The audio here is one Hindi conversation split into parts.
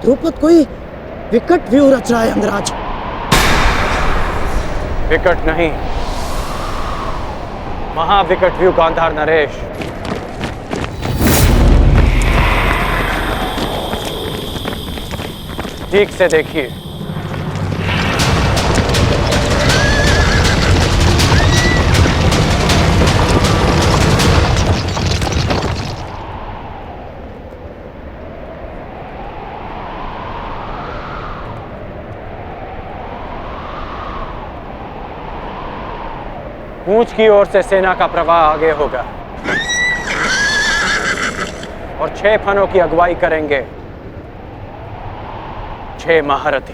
द्रुपद कोई विकट व्यू रच रहा है अंगराज। विकट नहीं, महाविकट व्यू गांधार नरेश। ठीक से देखिए। पूंछ की ओर से सेना का प्रवाह आगे होगा और 6 फनों की अगुवाई करेंगे 6 महारथी।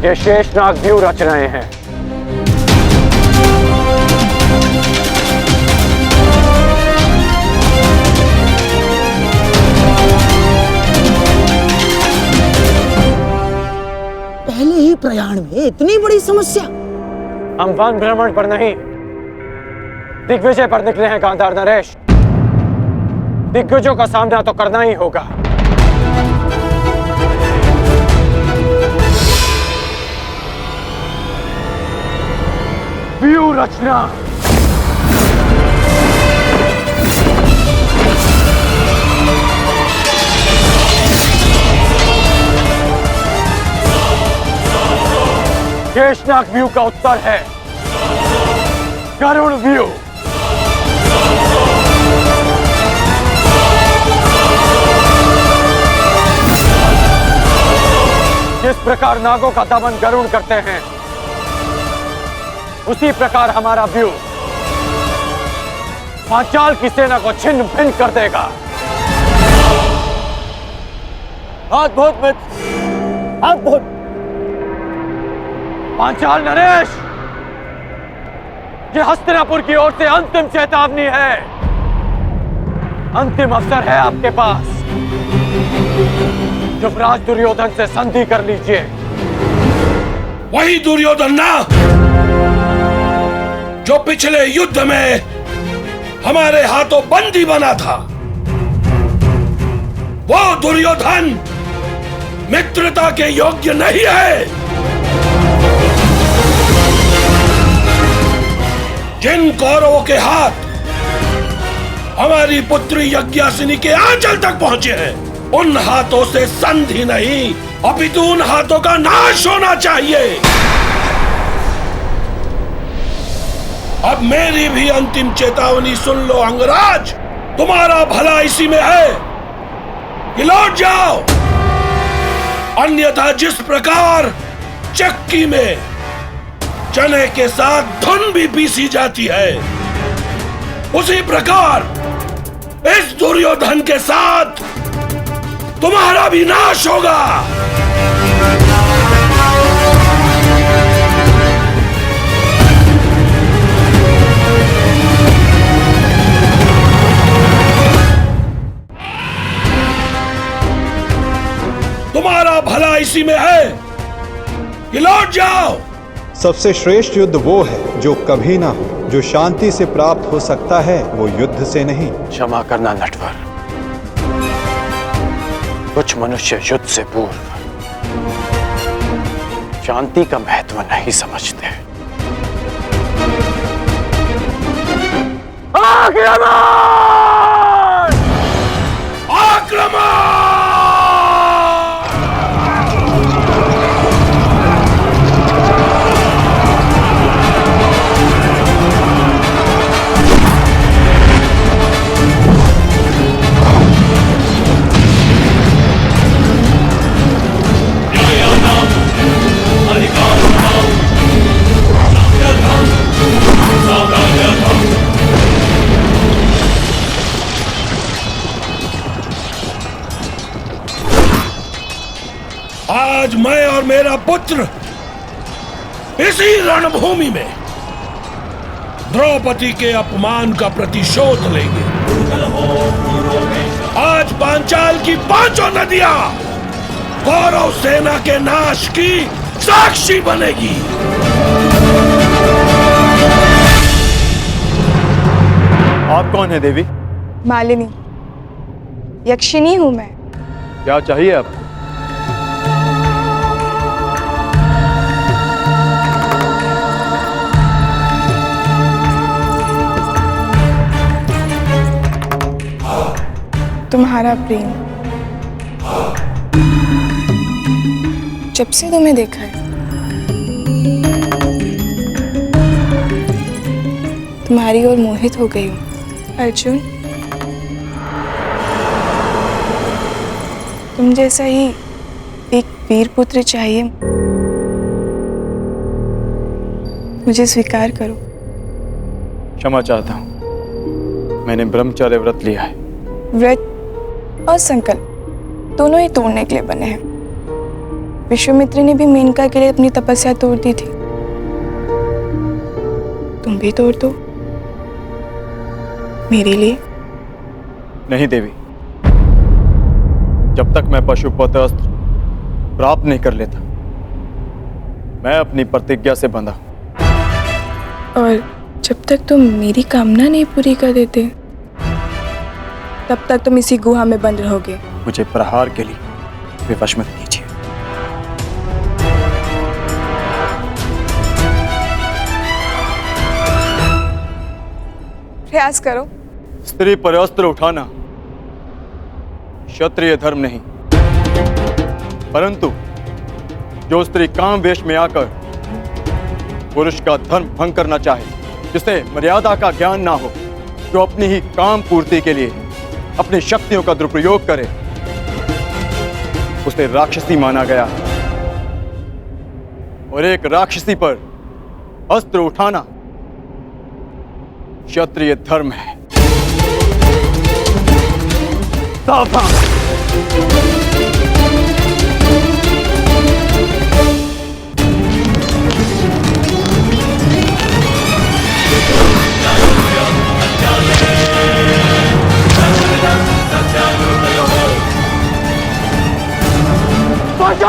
ये शेषनाग व्यू रच रहे हैं। पहले ही प्रयाण में इतनी बड़ी समस्या। हम वन भ्रमण पर नहीं, दिग्विजय पर निकले हैं गांधार नरेश। दिग्विजयों का सामना तो करना ही होगा। व्यू रचना। शेषनाग व्यू का उत्तर है गरुड़ व्यू। जिस प्रकार नागों का दमन गरुड़ करते हैं, उसी प्रकार हमारा व्यू पांचाल की सेना को छिन्न भिन्न कर देगा। अद्भुत मित्र, अद्भुत। पांचाल नरेश, ये हस्तिनापुर की ओर से अंतिम चेतावनी है। अंतिम अवसर है आपके पास। युवराज दुर्योधन से संधि कर लीजिए। वही दुर्योधन ना, जो पिछले युद्ध में हमारे हाथों बंदी बना था। वो दुर्योधन मित्रता के योग्य नहीं है। जिन कौरवों के हाथ हमारी पुत्री यज्ञासिनी के आंचल तक पहुंचे हैं, उन हाथों से संधि नहीं, अपितु उन हाथों का नाश होना चाहिए। अब मेरी भी अंतिम चेतावनी सुन लो अंगराज। तुम्हारा भला इसी में है कि लौट जाओ, अन्यथा जिस प्रकार चक्की में चने के साथ धुन भी पीसी जाती है, उसी प्रकार इस दुर्योधन के साथ तुम्हारा भी नाश होगा। तुम्हारा भला इसी में है कि लौट जाओ। सबसे श्रेष्ठ युद्ध वो है जो कभी ना हो। जो शांति से प्राप्त हो सकता है वो युद्ध से नहीं। क्षमा करना नटवर, कुछ मनुष्य युद्ध से पूर्व शांति का महत्व नहीं समझते। आक्रमण! आक्रमण! आज मैं और मेरा पुत्र इसी रणभूमि में द्रौपदी के अपमान का प्रतिशोध लेंगे। आज पांचाल की 5 नदियां कौरव सेना के नाश की साक्षी बनेगी। आप कौन है देवी? मालिनी, यक्षिणी हूं मैं। क्या चाहिए आपको? तुम्हारा प्रेम। जब से तुम्हें देखा है तुम्हारी ओर मोहित हो गई हूँ अर्जुन। तुम जैसा ही एक वीर पुत्र चाहिए, मुझे स्वीकार करो। क्षमा चाहता हूँ, मैंने ब्रह्मचर्य व्रत लिया है। व्रत और संकल्प दोनों ही तोड़ने के लिए बने हैं। विश्वामित्र ने भी मेनका के लिए अपनी तपस्या तोड़ दी थी, तुम भी तोड़ दो मेरे लिए। नहीं देवी, जब तक मैं पशुपत अस्त्र प्राप्त नहीं कर लेता, मैं अपनी प्रतिज्ञा से बंधा। और जब तक तुम मेरी कामना नहीं पूरी कर देते, तब तक तुम इसी गुहा में बंद रहोगे। मुझे प्रहार के लिए विवश मत कीजिए। प्रयास करो। स्त्री पर अस्त्र उठाना क्षत्रिय धर्म नहीं, परंतु जो स्त्री काम वेश में आकर पुरुष का धर्म भंग करना चाहे, जिसे मर्यादा का ज्ञान ना हो, जो अपनी ही काम पूर्ति के लिए अपनी शक्तियों का दुरुपयोग करे, उसे राक्षसी माना गया। और एक राक्षसी पर अस्त्र उठाना क्षत्रिय धर्म है। सावधान!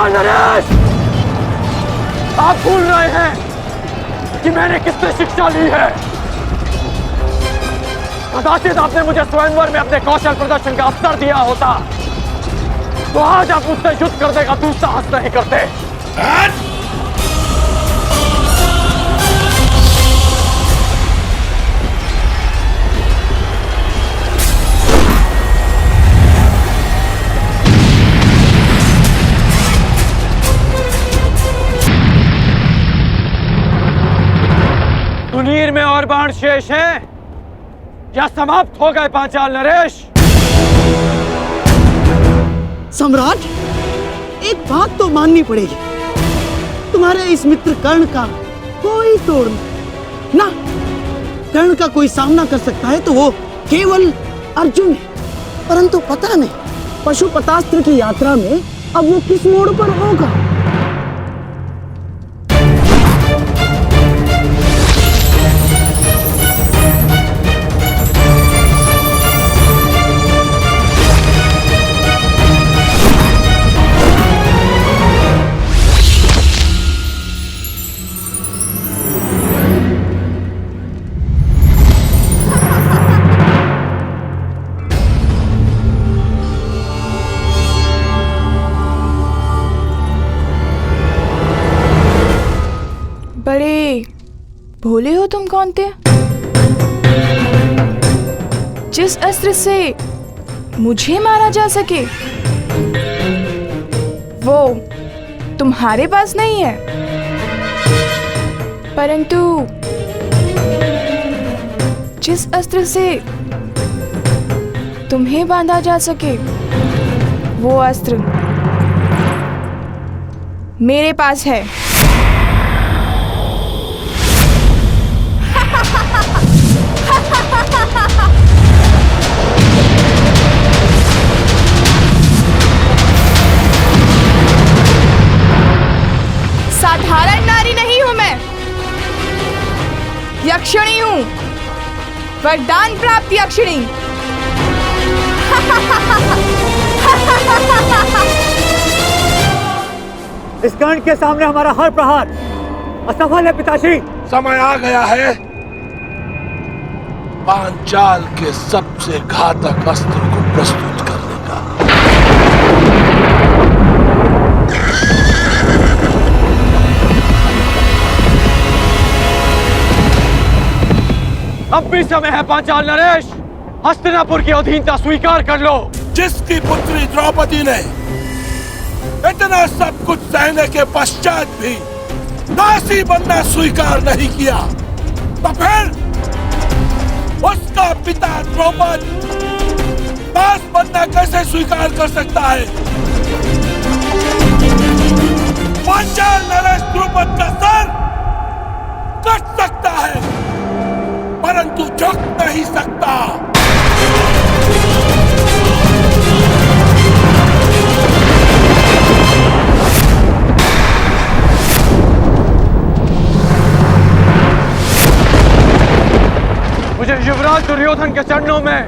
नरेश, आप भूल रहे हैं कि मैंने किससे शिक्षा ली है। कदाचित आपने मुझे स्वयंवर में अपने कौशल प्रदर्शन का अवसर दिया होता, तो आज आप मुझसे युद्ध करने का दुस्साहस नहीं करते। सुनीर में और बाण शेष हैं या समाप्त हो गए पांचाल नरेश? सम्राट, एक बात तो माननी पड़ेगी, तुम्हारे इस मित्र कर्ण का कोई तोड़ नहीं ना। कर्ण का कोई सामना कर सकता है तो वो केवल अर्जुन है, परंतु पता नहीं पशुपतास्त्र की यात्रा में अब वो किस मोड़ पर होगा। बड़े भोले हो तुम कौनते। जिस अस्त्र से मुझे मारा जा सके वो तुम्हारे पास नहीं है, परंतु जिस अस्त्र से तुम्हें बांधा जा सके वो अस्त्र मेरे पास है। साधारण नारी नहीं हूं मैं, यक्षिणी हूं, वरदान प्राप्त यक्षिणी। इस कर्ण के सामने हमारा हर प्रहार असफल है पिताश्री। समय आ गया है पांचाल के सबसे घातक अस्त्र को प्रस्तुत करने का। अब भी समय है पांचाल नरेश, हस्तिनापुर की अधीनता स्वीकार कर लो। जिसकी पुत्री द्रौपदी ने इतना सब कुछ सहने के पश्चात भी दासी बनना स्वीकार नहीं किया, तो फिर उसका पिता द्रौपद दास बनना कैसे स्वीकार कर सकता है? पांचाल नरेश द्रौपद का सर कट सकता है परंतु झुक नहीं सकता। मुझे युवराज दुर्योधन के चरणों में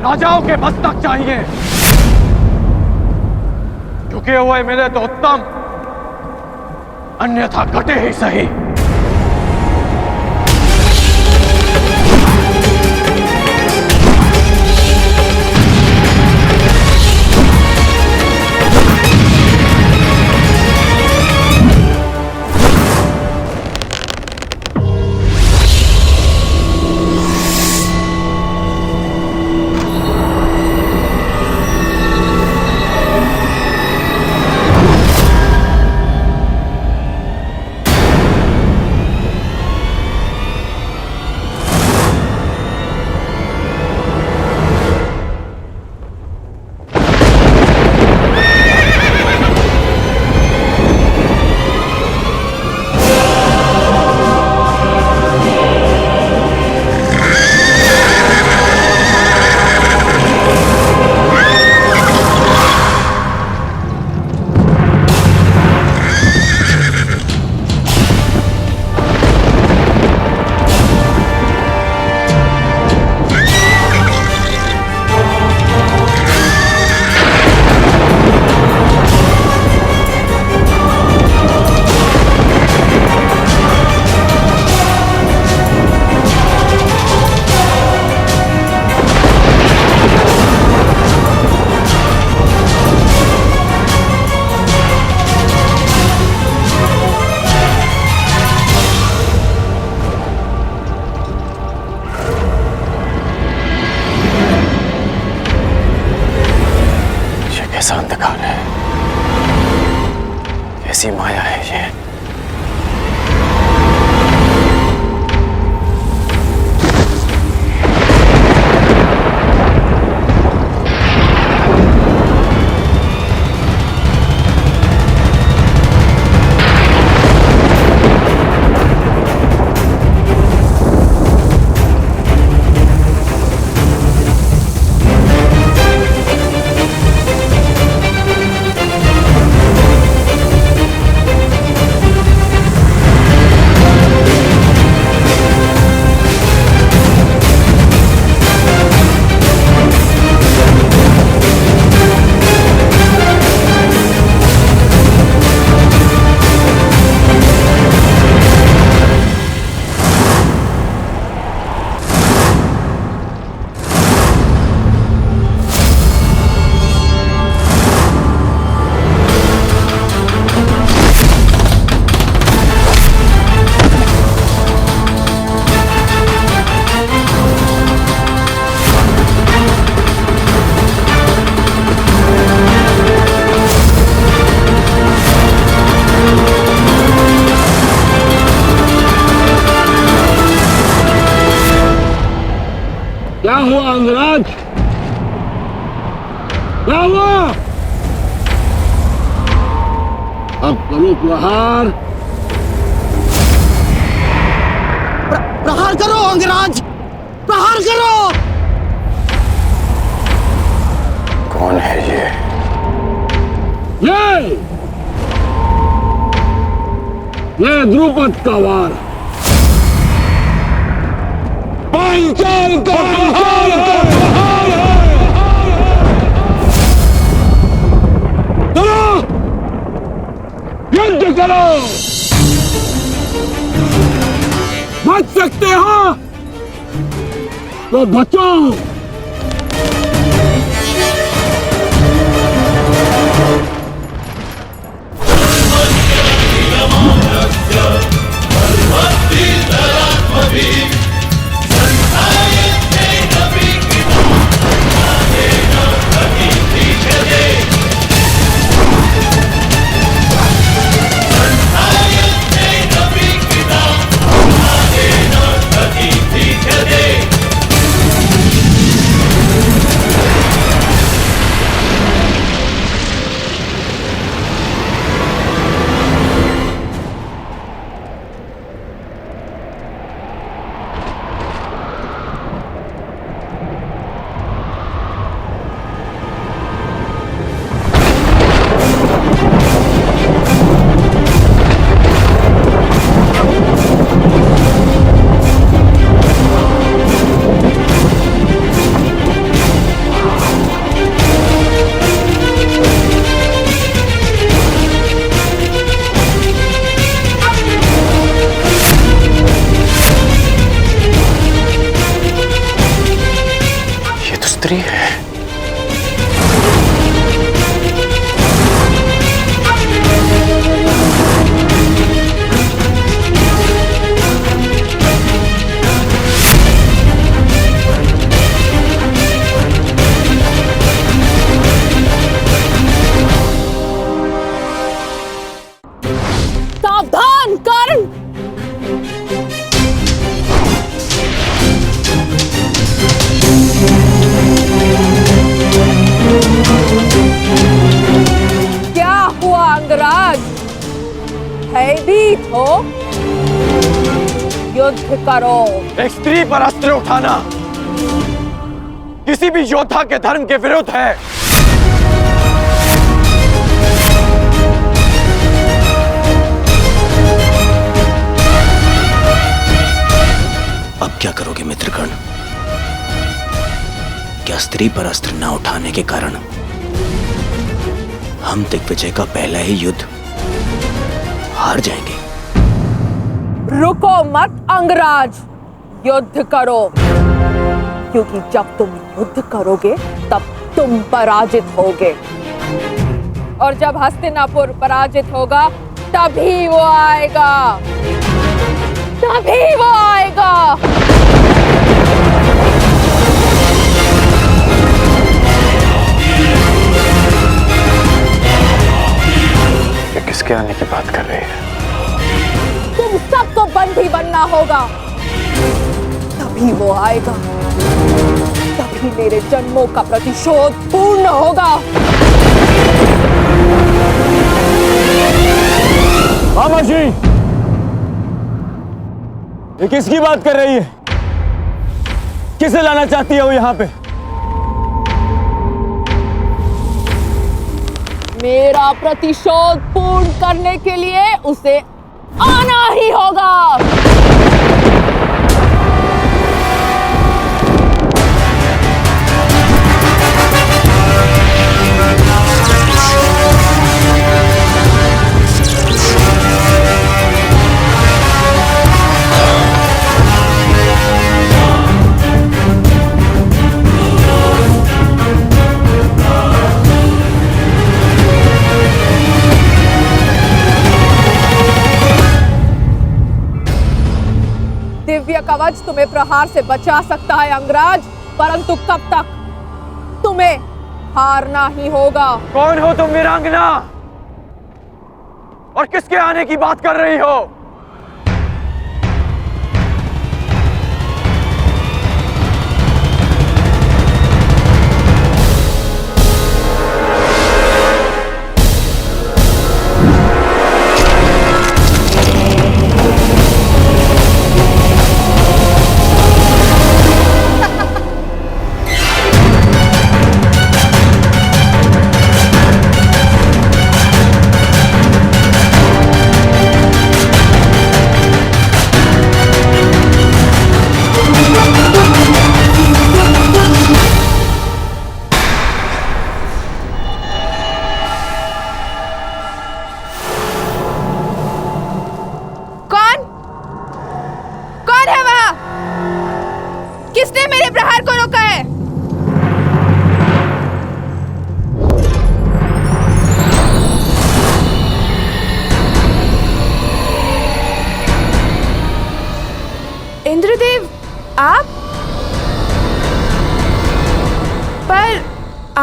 राजाओं के मस्तक चाहिए, झुके हुए मिले तो उत्तम, अन्यथा कटे ही सही। कैसा अंधकार है, कैसी माया है ये। क्या हुआ अंगराज? क्या हुआ? अब करो प्रहार। प्रहार करो अंगराज, प्रहार करो। कौन है ये? ये द्रुपद का वार। पांचाल का प्रहार है। चलो युद्ध करो। बच सकते हो तो बचो। स्त्री है। सावधान कर्ण। क्या हुआ अंगराज, भयभीत हो? युद्ध करो। एक स्त्री पर अस्त्र उठाना किसी भी योद्धा के धर्म के विरुद्ध है। अब क्या करोगे मित्रगण? क्या स्त्री पर अस्त्र न उठाने के कारण हम दिग्विजय का पहला ही युद्ध हार जाएंगे? रुको मत अंगराज, युद्ध करो, क्योंकि जब तुम युद्ध करोगे तब तुम पराजित होगे, और जब हस्तिनापुर पराजित होगा तभी वो आएगा, तभी वो आएगा। ये किसके आने की बात कर रही है? तुम सबको बंदी बनना होगा, तभी वो आएगा, तभी मेरे जन्मों का प्रतिशोध पूर्ण होगा। मामा जी, ये किसकी बात कर रही है? किसे लाना चाहती है वो यहाँ पे? मेरा प्रतिशोध पूर्ण करने के लिए उसे आना ही होगा। दिव्य कवच तुम्हें प्रहार से बचा सकता है अंगराज, परंतु कब तक? तुम्हें हारना ही होगा। कौन हो तुम वीरांगना? और किसके आने की बात कर रही हो?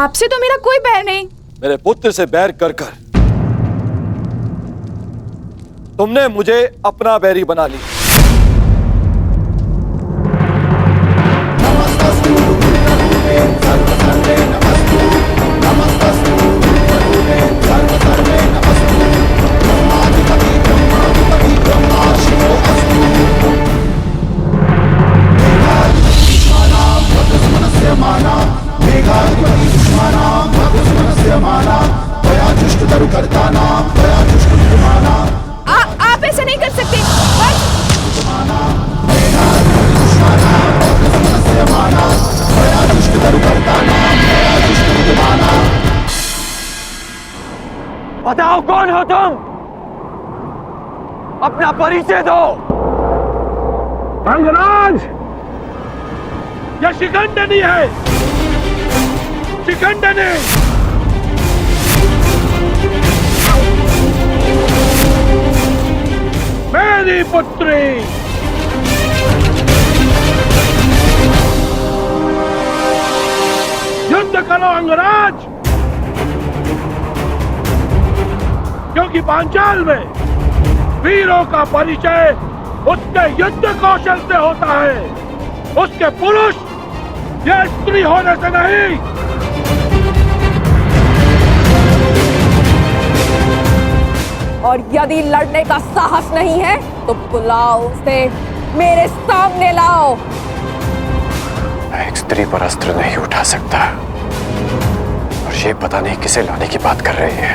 आपसे तो मेरा कोई बैर नहीं। मेरे पुत्र से बैर कर कर तुमने मुझे अपना बैरी बना लिया। आप ऐसा नहीं कर सकते। बताओ कौन हो तुम? अपना परिचय दो। अंगराज, यह शिखंडनी है, शिखंडनी। मेरी पुत्री युद्ध करो अंगराज, क्योंकि पांचाल में वीरों का परिचय उसके युद्ध कौशल से होता है, उसके पुरुष या स्त्री होने से नहीं। और यदि लड़ने का साहस नहीं है तो बुलाओ उसे, मेरे सामने लाओ। मैं एक स्त्री पर अस्त्र नहीं उठा सकता, और ये पता नहीं किसे लाने की बात कर रही है।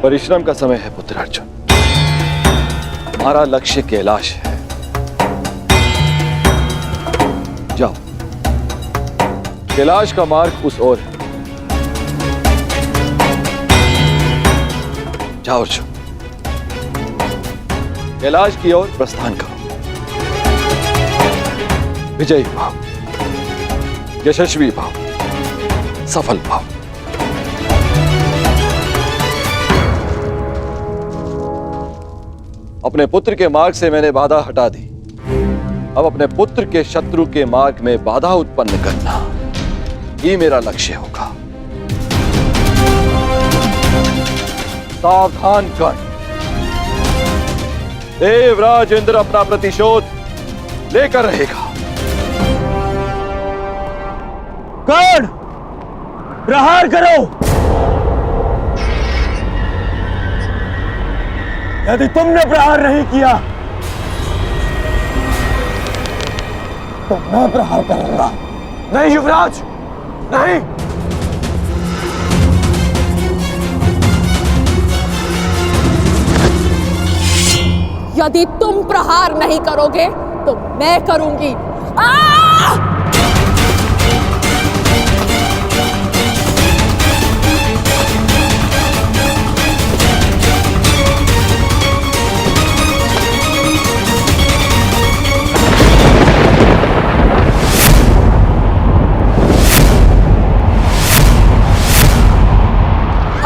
परिश्रम का समय है पुत्र अर्जुन। हमारा लक्ष्य कैलाश है। जाओ, कैलाश का मार्ग उस ओर है। जाओ अर्जुन, कैलाश की ओर प्रस्थान करो। विजयी भाव, यशस्वी भाव, सफल भाव। अपने पुत्र के मार्ग से मैंने बाधा हटा दी। अब अपने पुत्र के शत्रु के मार्ग में बाधा उत्पन्न करना ही मेरा लक्ष्य होगा। सावधान कर, देवराज इंद्र अपना प्रतिशोध लेकर रहेगा। कर्ण, प्रहार करो। यदि तुमने प्रहार नहीं किया तो मैं प्रहार करूंगा। नहीं युवराज, नहीं। यदि तुम प्रहार नहीं करोगे तो मैं करूंगी।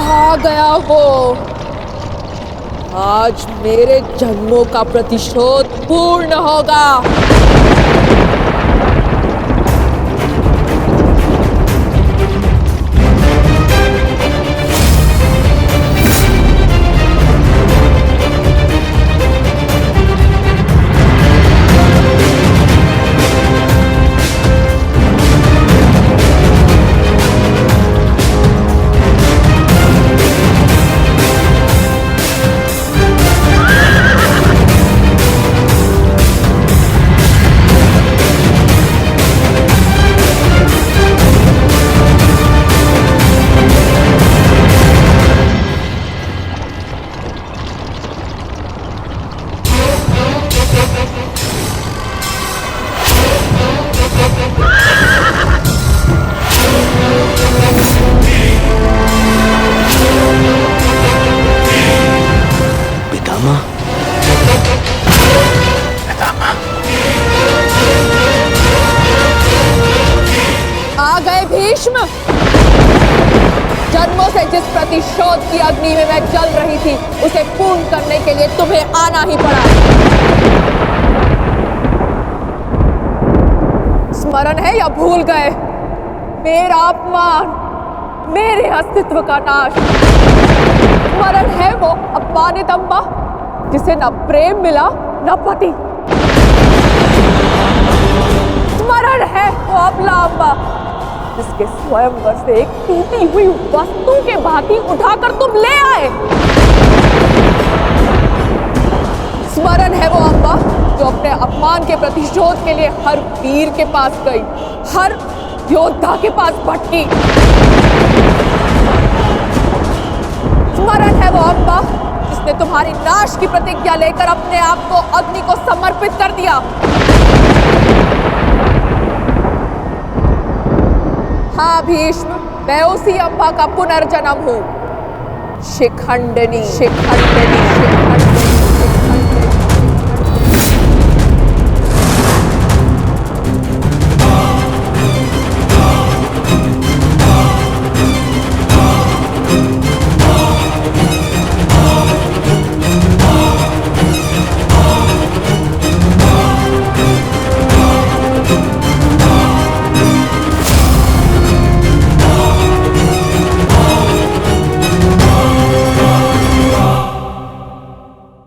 आ गया वो। आज मेरे जन्मों का प्रतिशोध पूर्ण होगा। जिस प्रतिशोध की अग्नि में मैं जल रही थी उसे पूर्ण करने के लिए तुम्हें आना ही पड़ा। स्मरण है या भूल गए? मेरा अपमान, मेरे अस्तित्व का नाश। स्मरण है वो अपमानित अम्बा जिसे न प्रेम मिला न पति। स्मरण है वो अबला अम्बा जिसके स्वयंवर से एक टूटी हुई वस्तु के भांति उठाकर तुम ले आए। स्मरण है वो अम्बा जो अपने अपमान के प्रतिशोध के लिए हर वीर के पास गई, हर योद्धा के पास भटकी। स्मरण है वो अम्बा जिसने तुम्हारी नाश की प्रतिज्ञा लेकर अपने आप को अग्नि को समर्पित कर दिया। हाँ भीष्म, मैं उसी अम्बा का पुनर्जन्म हूँ। शिखंडिनी, शिखंडिनी, शिखंडिनी।